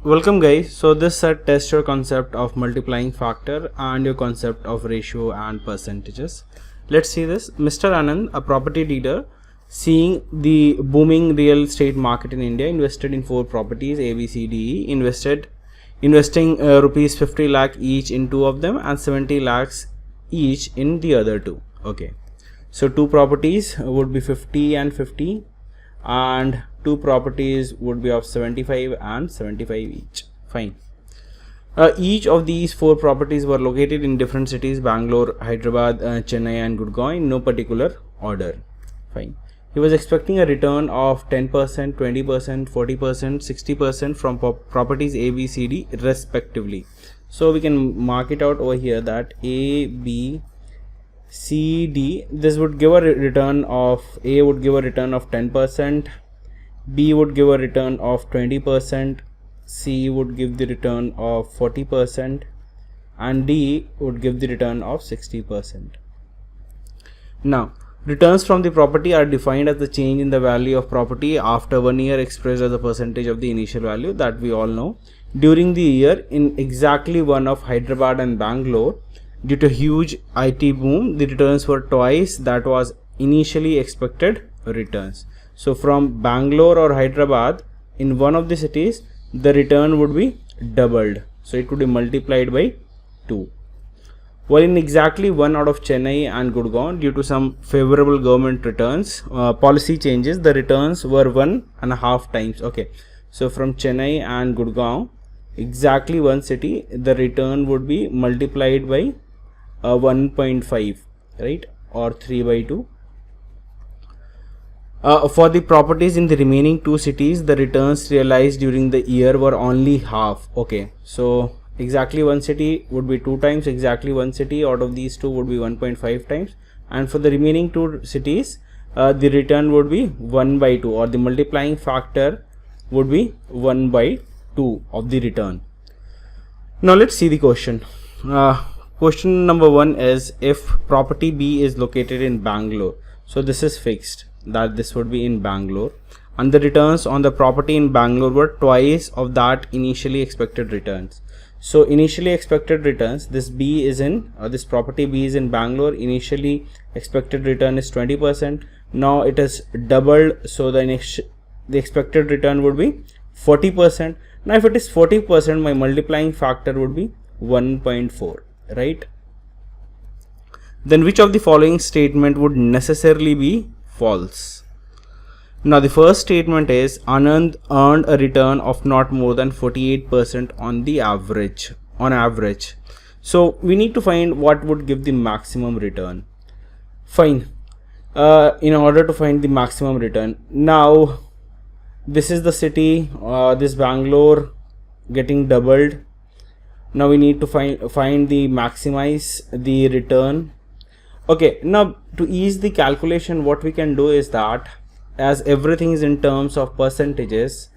Welcome guys. So this set tests your concept of multiplying factor and your concept of ratio and percentages. Let's see this. Mr. Anand, a property dealer, seeing the booming real estate market in India, invested in 4 properties A, B, C, D, E, investing rupees 50 lakh each in 2 of them and 70 lakhs each in the other 2. Okay. So 2 properties would be 50 and 50 and 2 properties would be of 75 and 75 each. Fine. Each of these 4 properties were located in different cities: Bangalore, Hyderabad, Chennai and Gurgaon, in no particular order. Fine. He was expecting a return of 10%, 20%, 40%, 60% from properties A, B, C, D respectively. So we can mark it out over here that A, B, C, D, this would give a return of, A would give a return of 10%, B would give a return of 20%, C would give the return of 40% and D would give the return of 60%. Now, returns from the property are defined as the change in the value of property after 1 year expressed as a percentage of the initial value, that we all know. During the year, in exactly one of Hyderabad and Bangalore, due to huge IT boom, the returns were twice that was initially expected returns. So from Bangalore or Hyderabad, in one of the cities, the return would be doubled. So it would be multiplied by 2. While in exactly one out of Chennai and Gurgaon, due to some favorable government returns, policy changes, the returns were 1.5 times. Okay. So from Chennai and Gurgaon, exactly one city, the return would be multiplied by 1.5, right, or 3 by 2. For the properties in the remaining 2 cities, the returns realized during the year were only half. Okay, so exactly one city would be 2 times, exactly one city out of these 2 would be 1.5 times, and for the remaining 2 cities, the return would be 1 by 2, or the multiplying factor would be 1 by 2 of the return. Now let's see the question. Question number 1 is, if property B is located in Bangalore, so this is fixed that this would be in Bangalore, and the returns on the property in Bangalore were twice of that initially expected returns. So initially expected returns, this B is in, this property B is in Bangalore, initially expected return is 20%, now it is doubled, so the expected return would be 40%. Now if it is 40%, my multiplying factor would be 1.4, right? Then which of the following statement would necessarily be false? Now the first statement is, Anand earned a return of not more than 48% on average. So we need to find what would give the maximum return. Fine. In order to find the maximum return, now this is the city, this Bangalore getting doubled. Now we need to find the maximize the return. Okay, now to ease the calculation, what we can do is that, as everything is in terms of percentages,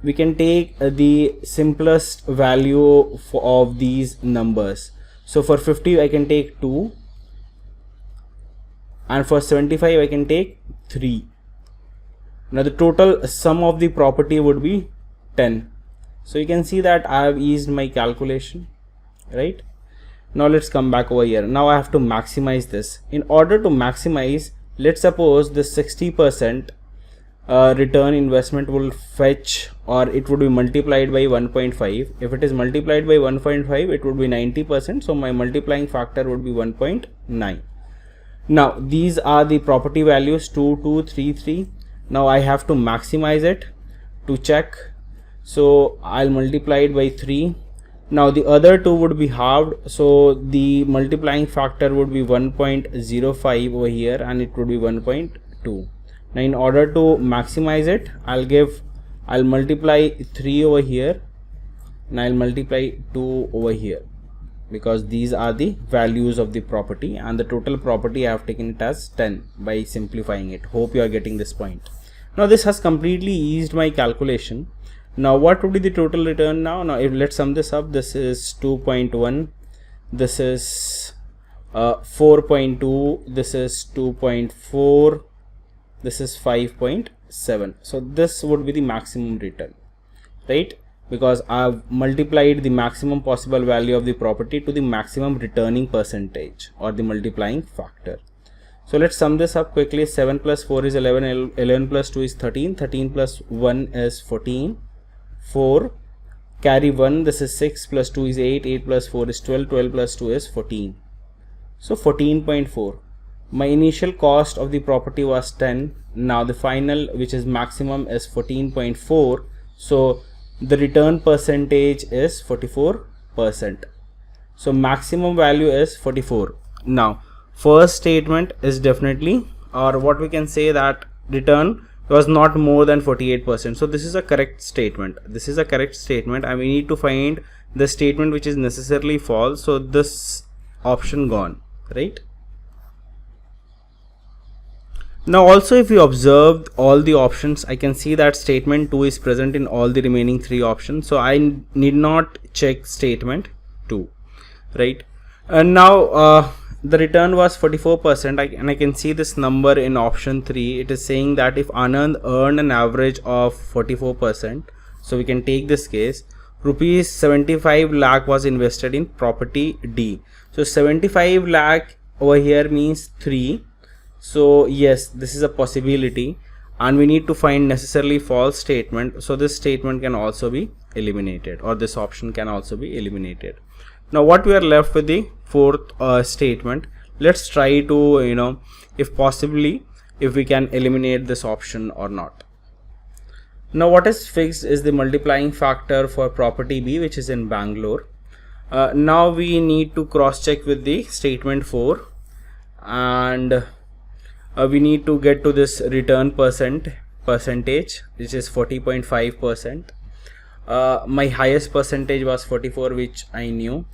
we can take the simplest value of these numbers. So for 50 I can take 2, and for 75 I can take 3. Now the total sum of the property would be 10. So you can see that I have eased my calculation, right? Now let's come back over here. Now I have to maximize this. In order to maximize, let's suppose this 60% return investment will fetch, or it would be multiplied by 1.5. If it is multiplied by 1.5, it would be 90%. So my multiplying factor would be 1.9. Now these are the property values 2, 2, 3, 3. Now I have to maximize it to check. So I'll multiply it by 3. Now the other 2 would be halved, so the multiplying factor would be 1.05 over here, and it would be 1.2. Now in order to maximize it, I'll multiply 3 over here, and I'll multiply 2 over here, because these are the values of the property, and the total property I have taken it as 10 by simplifying it. Hope you are getting this point. Now this has completely eased my calculation. Now what would be the total return now? Now if let's sum this up, this is 2.1, this is 4.2, this is 2.4, this is 5.7. So this would be the maximum return, right? because I've multiplied the maximum possible value of the property to the maximum returning percentage or the multiplying factor. So let's sum this up quickly. 7 plus 4 is 11, 11 plus 2 is 13, 13 plus 1 is 14, 4, carry 1, this is 6, plus 2 is 8, 8 plus 4 is 12, 12 plus 2 is 14. So 14.4. My initial cost of the property was 10. Now the final, which is maximum, is 14.4. So the return percentage is 44%. So maximum value is 44. Now first statement is definitely, or what we can say, that return was not more than 48%. So this is a correct statement. This is a correct statement, and we need to find the statement which is necessarily false. So this option gone, right? Now also, if you observed all the options, I can see that statement 2 is present in all the remaining 3 options. So I need not check statement 2, right? And now the return was 44%, and I can see this number in option 3. It is saying that if Anand earned an average of 44%, so we can take this case, rupees 75 lakh was invested in property D. So 75 lakh over here means 3. So yes, this is a possibility, and we need to find necessarily false statement. So this statement can also be eliminated, or this option can also be eliminated. Now what we are left with the fourth statement. Let's try to, if possibly, if we can eliminate this option or not. Now what is fixed is the multiplying factor for property B, which is in Bangalore. Now we need to cross check with the statement 4, and we need to get to this return percentage, which is 40.5%. My highest percentage was 44, which I knew.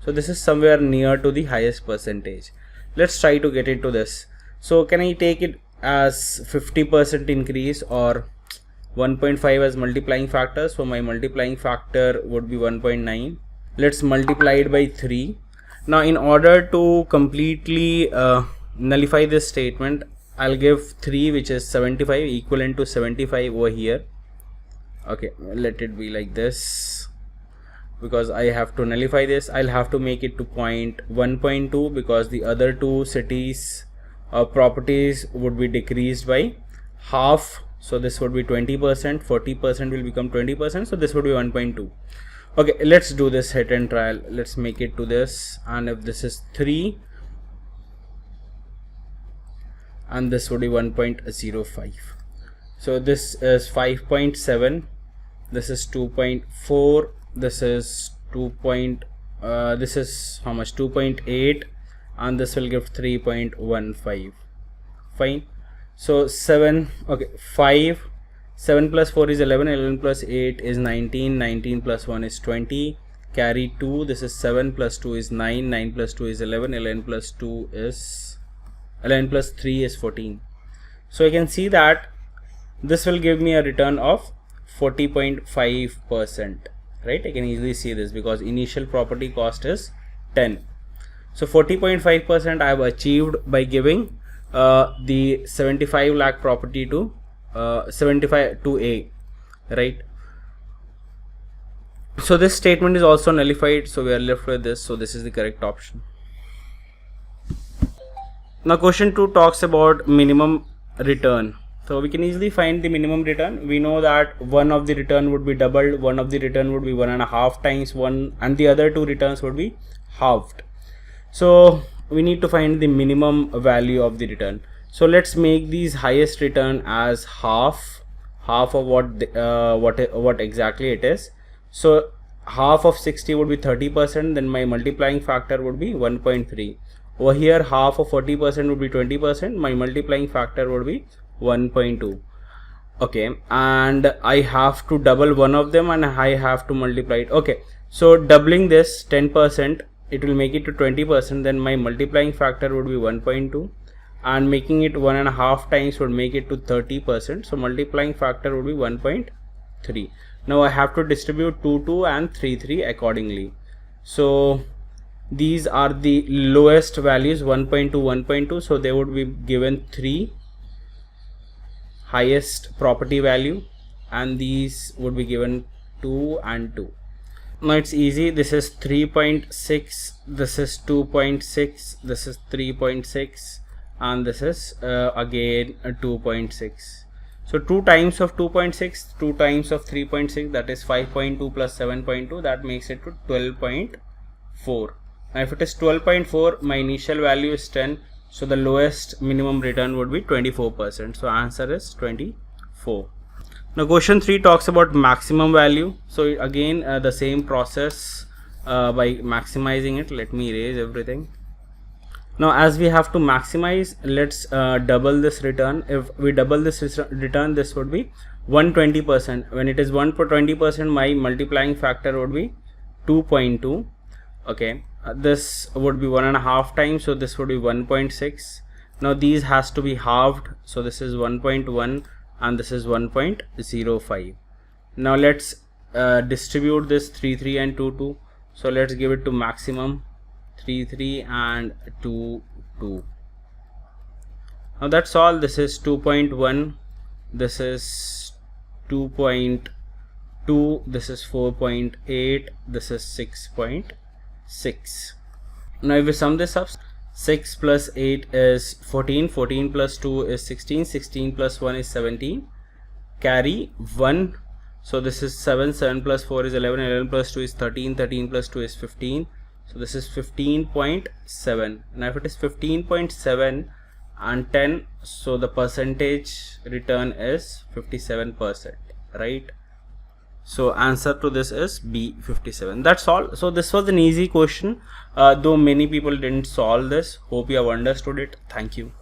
So this is somewhere near to the highest percentage. Let's try to get into this. So can I take it as 50% increase or 1.5 as multiplying factor? So my multiplying factor would be 1.9. Let's multiply it by 3. Now in order to completely nullify this statement, I'll give 3, which is 75, equivalent to 75 over here. Okay, let it be like this. Because I have to nullify this, I'll have to make it to 1.2, because the other two cities properties would be decreased by half. So this would be 20%, 40% will become 20%. So this would be 1.2. Okay, let's do this hit and trial. Let's make it to this, and if this is 3, and this would be 1.05. So this is 5.7, this is 2.4, this is 2. This is how much? 2.8, and this will give 3.15. Fine. So 7. Okay, 5. 7 plus 4 is 11. 11 plus 8 is 19. 19 plus 1 is 20. Carry 2. This is 7 plus 2 is 9. 9 plus 2 is 11. 11 plus 2 is 11 plus 3 is 14. So I can see that this will give me a return of 40.5%. Right, I can easily see this because initial property cost is 10. So 40.5% I have achieved by giving the 75 lakh property to 75 to A, right? So this statement is also nullified, so we are left with this. So this is the correct option. Now question 2 talks about minimum return. So we can easily find the minimum return. We know that one of the return would be doubled, one of the return would be 1.5 times 1, and the other 2 returns would be halved. So we need to find the minimum value of the return. So let's make these highest return as half of what exactly it is. So half of 60 would be 30%, then my multiplying factor would be 1.3. Over here half of 40% would be 20%, my multiplying factor would be 1.2. Okay, and I have to double one of them and I have to multiply it. Okay, so doubling this 10%, it will make it to 20%, then my multiplying factor would be 1.2, and making it 1.5 times would make it to 30%. So multiplying factor would be 1.3. Now I have to distribute 2, 2 and 3, 3 accordingly. So these are the lowest values, 1.2, 1.2. So they would be given 3 highest property value, and these would be given 2 and 2. Now it's easy. This is 3.6, this is 2.6, this is 3.6, and this is again 2.6. So 2 times of 2.6, 2 times of 3.6, that is 5.2 plus 7.2, that makes it to 12.4. Now if it is 12.4, my initial value is 10, so the lowest minimum return would be 24%. So answer is 24. Now question 3 talks about maximum value. So again the same process by maximizing it. Let me erase everything. Now as we have to maximize, let's double this return. If we double this return, this would be 120%. When it is 120%, my multiplying factor would be 2.2. okay, this would be 1.5 times, so this would be 1.6. now these has to be halved, so this is 1.1 and this is 1.05. now let's distribute this 3 3 and 2 2, so let's give it to maximum 3 3 and 2 2. now that's all. This is 2.1, this is 2.2, this is 4.8, this is 6.6. now if we sum this up, 6 plus 8 is 14, 14 plus 2 is 16, 16 plus 1 is 17, carry 1, so this is 7, 7 plus 4 is 11, 11 plus 2 is 13, 13 plus 2 is 15, so this is 15.7. now if it is 15.7 and 10, so the percentage return is 57%, right? So answer to this is B, 57. That's all. So this was an easy question, though many people didn't solve this. Hope you have understood it. Thank you.